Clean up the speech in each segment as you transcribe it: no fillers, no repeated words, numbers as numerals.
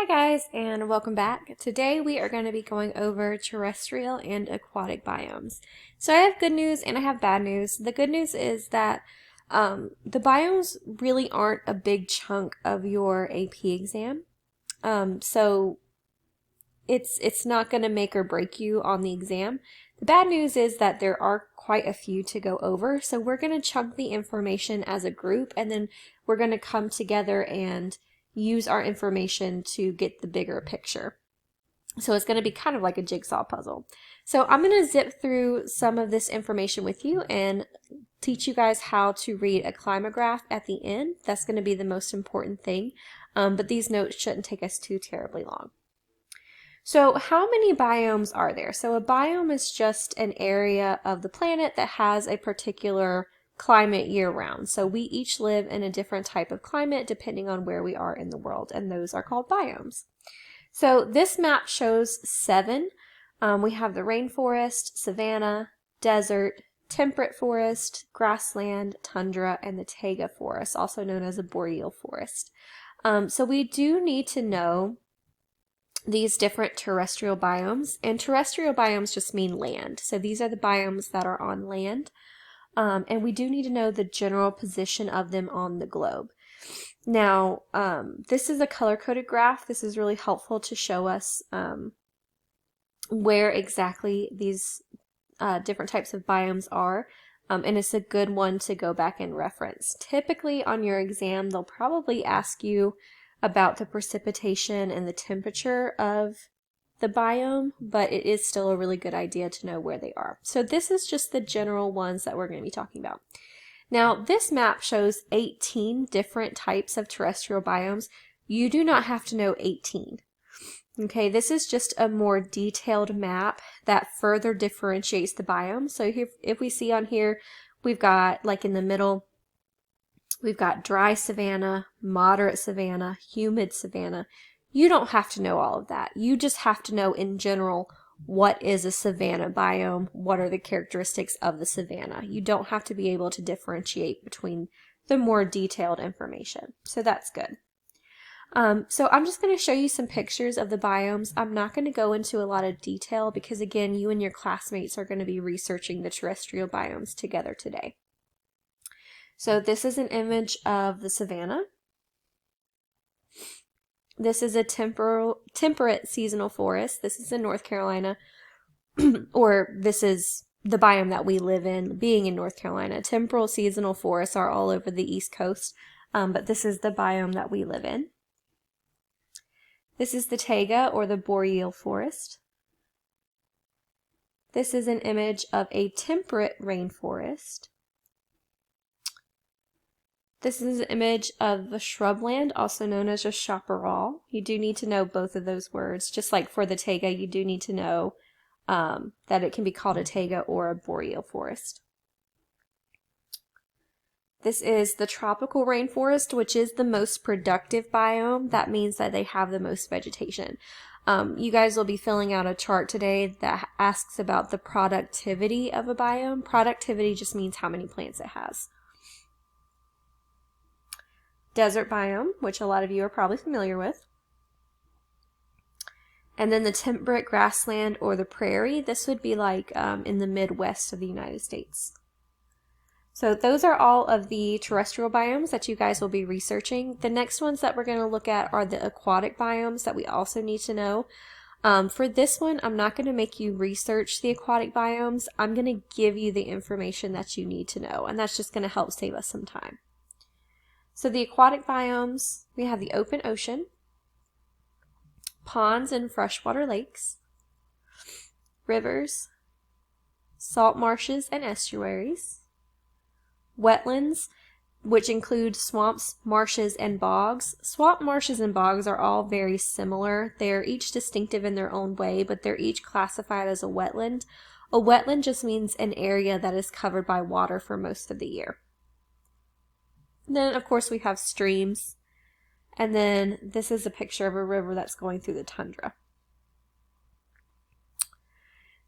Hi guys, and welcome back. Today we are going to be going over terrestrial and aquatic biomes. So I have good news and I have bad news. The good news is that the biomes really aren't a big chunk of your AP exam. So it's not going to make or break you on the exam. The bad news is that there are quite a few to go over. So we're going to chunk the information as a group, and then we're going to come together and use our information to get the bigger picture. So it's going to be kind of like a jigsaw puzzle. So I'm going to zip through some of this information with you and teach you guys how to read a climagraph at the end. That's going to be the most important thing, but these notes shouldn't take us too terribly long. So how many biomes are there? So a biome is just an area of the planet that has a particular climate year-round. So we each live in a different type of climate depending on where we are in the world, and those are called biomes. So this map shows 7. We have the rainforest, savanna, desert, temperate forest, grassland, tundra, and the taiga forest, also known as a boreal forest. So we do need to know these different terrestrial biomes, and terrestrial biomes just mean land. So these are the biomes that are on land. And we do need to know the general position of them on the globe. Now, this is a color-coded graph. This is really helpful to show us where exactly these different types of biomes are, and it's a good one to go back and reference. Typically on your exam, they'll probably ask you about the precipitation and the temperature of the biome, but it is still a really good idea to know where they are. So this is just the general ones that we're going to be talking about. Now, this map shows 18 different types of terrestrial biomes. You do not have to know 18. Okay, this is just a more detailed map that further differentiates the biomes. So here, if we see on here, we've got, like in the middle, we've got dry savanna, moderate savanna, humid savanna. You don't have to know all of that. You just have to know in general, what is a savanna biome? What are the characteristics of the savanna? You don't have to be able to differentiate between the more detailed information. So that's good. So I'm just going to show you some pictures of the biomes. I'm not going to go into a lot of detail because, again, you and your classmates are going to be researching the terrestrial biomes together today. So this is an image of the savanna. This is a temperate seasonal forest. This is in North Carolina, or this is the biome that we live in, being in North Carolina. Temporal seasonal forests are all over the East Coast, but this is the biome that we live in. This is the taiga, or the boreal forest. This is an image of a temperate rainforest. This is an image of the shrubland, also known as a chaparral. You do need to know both of those words. Just like for the taiga, you do need to know that it can be called a taiga or a boreal forest. This is the tropical rainforest, which is the most productive biome. That means that they have the most vegetation. You guys will be filling out a chart today that asks about the productivity of a biome. Productivity just means how many plants it has. Desert biome, which a lot of you are probably familiar with. And then the temperate grassland or the prairie. This would be like in the Midwest of the United States. So those are all of the terrestrial biomes that you guys will be researching. The next ones that we're going to look at are the aquatic biomes that we also need to know. For this one, I'm not going to make you research the aquatic biomes. I'm going to give you the information that you need to know, and that's just going to help save us some time. So the aquatic biomes, we have the open ocean, ponds and freshwater lakes, rivers, salt marshes and estuaries, wetlands, which include swamps, marshes, and bogs. Swamp, marshes, and bogs are all very similar. They're each distinctive in their own way, but they're each classified as a wetland. A wetland just means an area that is covered by water for most of the year. Then, of course, we have streams, and then this is a picture of a river that's going through the tundra.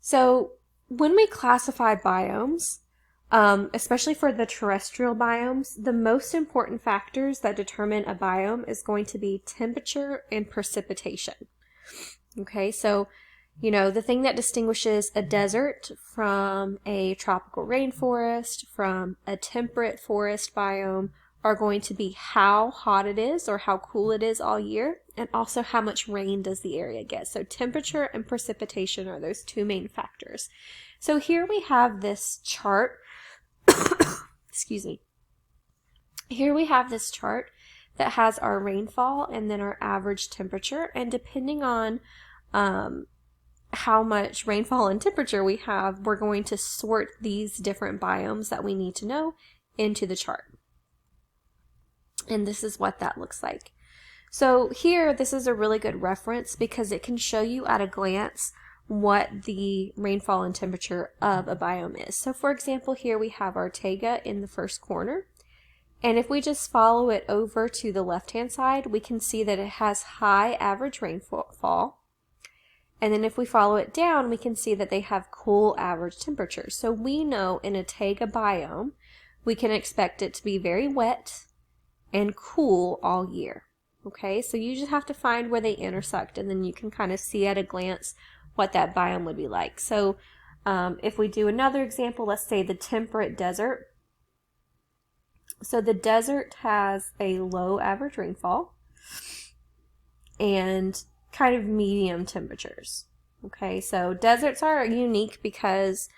So when we classify biomes, especially for the terrestrial biomes, the most important factors that determine a biome is going to be temperature and precipitation. Okay, so, the thing that distinguishes a desert from a tropical rainforest, from a temperate forest biome, are going to be how hot it is or how cool it is all year, and also how much rain does the area get. So temperature and precipitation are those two main factors. So here we have this chart. Excuse me. Here we have this chart that has our rainfall and then our average temperature, and depending on how much rainfall and temperature we have, we're going to sort these different biomes that we need to know into the chart. And this is what that looks like. So here, this is a really good reference because it can show you at a glance what the rainfall and temperature of a biome is. So for example, here we have our taiga in the first corner. And if we just follow it over to the left-hand side, we can see that it has high average rainfall. And then if we follow it down, we can see that they have cool average temperatures. So we know in a taiga biome, we can expect it to be very wet and cool all year. Okay, so you just have to find where they intersect, and then you can kind of see at a glance what that biome would be like. So if we do another example, let's say the temperate desert. So the desert has a low average rainfall and kind of medium temperatures. Okay, so deserts are unique because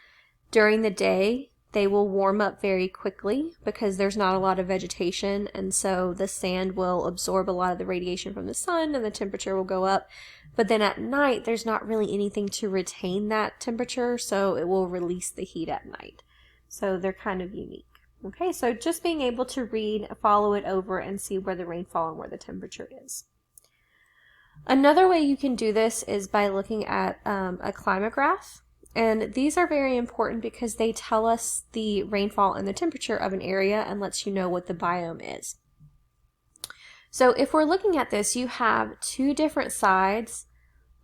during the day they will warm up very quickly because there's not a lot of vegetation, and so the sand will absorb a lot of the radiation from the sun and the temperature will go up. But then at night there's not really anything to retain that temperature, so it will release the heat at night. So they're kind of unique. Okay, so just being able to read, follow it over, and see where the rainfall and where the temperature is. Another way you can do this is by looking at a climagraph. And these are very important because they tell us the rainfall and the temperature of an area and lets you know what the biome is. So if we're looking at this, you have two different sides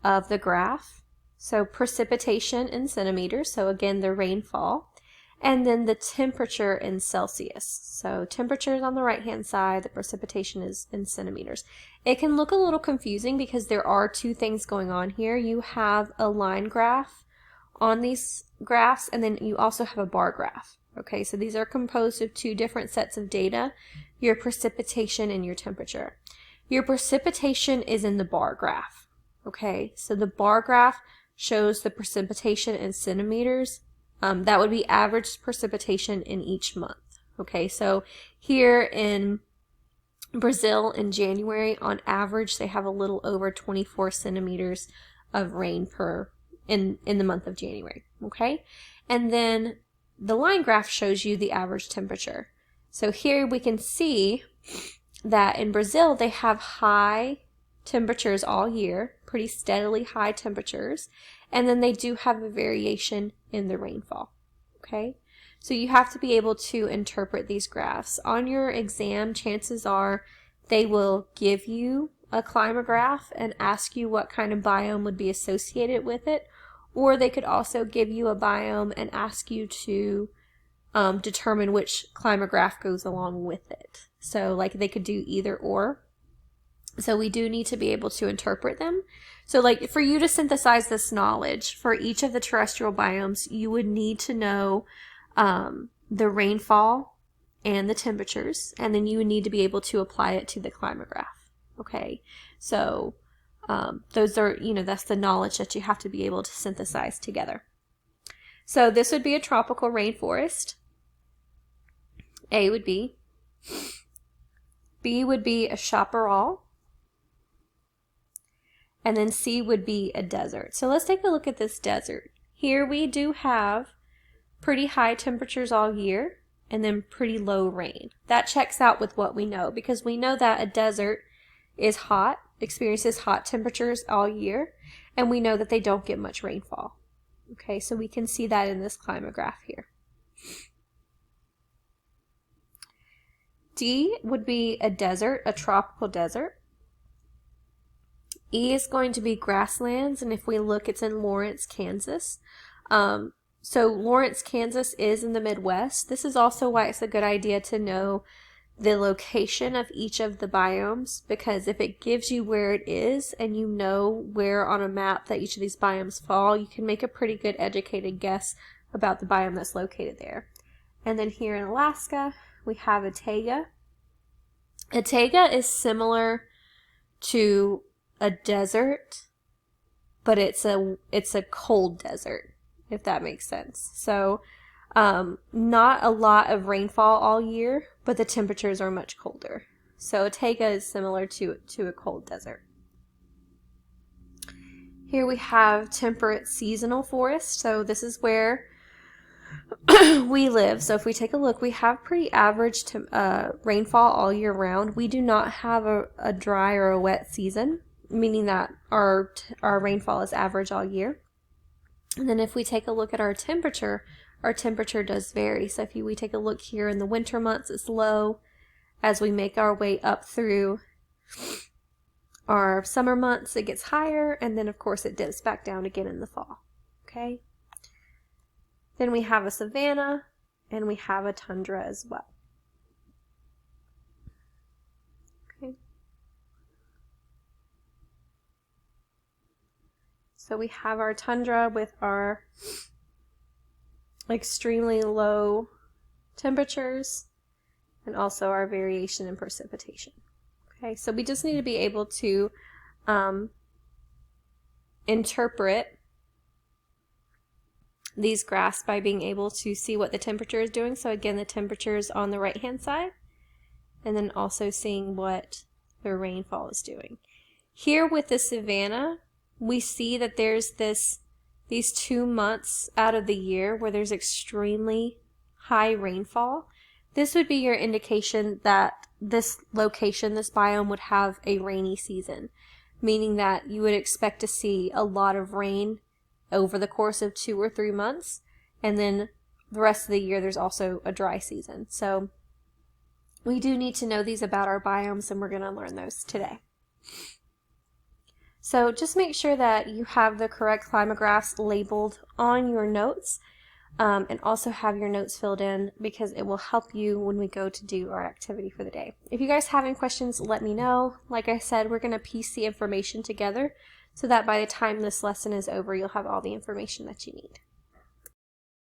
of the graph. So precipitation in centimeters, so again the rainfall, and then the temperature in Celsius. So temperature is on the right hand side, the precipitation is in centimeters. It can look a little confusing because there are two things going on here. You have a line graph on these graphs, and then you also have a bar graph. Okay, so these are composed of two different sets of data, your precipitation and your temperature. Your precipitation is in the bar graph. Okay, so the bar graph shows the precipitation in centimeters. That would be average precipitation in each month. Okay, so here in Brazil in January, on average, they have a little over 24 centimeters of rain in the month of January. Okay, and then the line graph shows you the average temperature. So here we can see that in Brazil they have high temperatures all year, pretty steadily high temperatures, and then they do have a variation in the rainfall. Okay, so you have to be able to interpret these graphs. On your exam, chances are they will give you a climagraph and ask you what kind of biome would be associated with it, or they could also give you a biome and ask you to determine which climagraph goes along with it. So like they could do either or. So we do need to be able to interpret them. So like for you to synthesize this knowledge for each of the terrestrial biomes, you would need to know the rainfall and the temperatures, and then you would need to be able to apply it to the climagraph. Okay, so those are, that's the knowledge that you have to be able to synthesize together. So this would be a tropical rainforest. A would be. B would be a chaparral. And then C would be a desert. So let's take a look at this desert. Here we do have pretty high temperatures all year and then pretty low rain. That checks out with what we know because we know that a desert is hot, experiences hot temperatures all year, and we know that they don't get much rainfall. Okay, so we can see that in this climagraph here. D would be a desert, a tropical desert. E is going to be grasslands, and if we look, it's in Lawrence, Kansas. So Lawrence, Kansas is in the Midwest. This is also why it's a good idea to know the location of each of the biomes, because if it gives you where it is and you know where on a map that each of these biomes fall, you can make a pretty good educated guess about the biome that's located there. And then here in Alaska, we have a taiga. A taiga is similar to a desert, but it's a cold desert, if that makes sense. So not a lot of rainfall all year, but the temperatures are much colder. So a taiga is similar to a cold desert. Here we have temperate seasonal forest. So this is where we live. So if we take a look, we have pretty average rainfall all year round. We do not have a dry or a wet season, meaning that our rainfall is average all year. And then if we take a look at our temperature does vary. So if we take a look here in the winter months, it's low. As we make our way up through our summer months, it gets higher, and then of course it dips back down again in the fall. Okay. Then we have a savanna, and we have a tundra as well. Okay. So we have our tundra with our extremely low temperatures and also our variation in precipitation. Okay, so we just need to be able to interpret these graphs by being able to see what the temperature is doing. So again, the temperature is on the right hand side, and then also seeing what the rainfall is doing. Here with the savanna, we see that there's these 2 months out of the year where there's extremely high rainfall. This would be your indication that this location, this biome, would have a rainy season, meaning that you would expect to see a lot of rain over the course of 2 or 3 months, and then the rest of the year there's also a dry season. So we do need to know these about our biomes, and we're going to learn those today. So just make sure that you have the correct Climagraphs labeled on your notes, and also have your notes filled in, because it will help you when we go to do our activity for the day. If you guys have any questions, let me know. Like I said, we're going to piece the information together so that by the time this lesson is over, you'll have all the information that you need.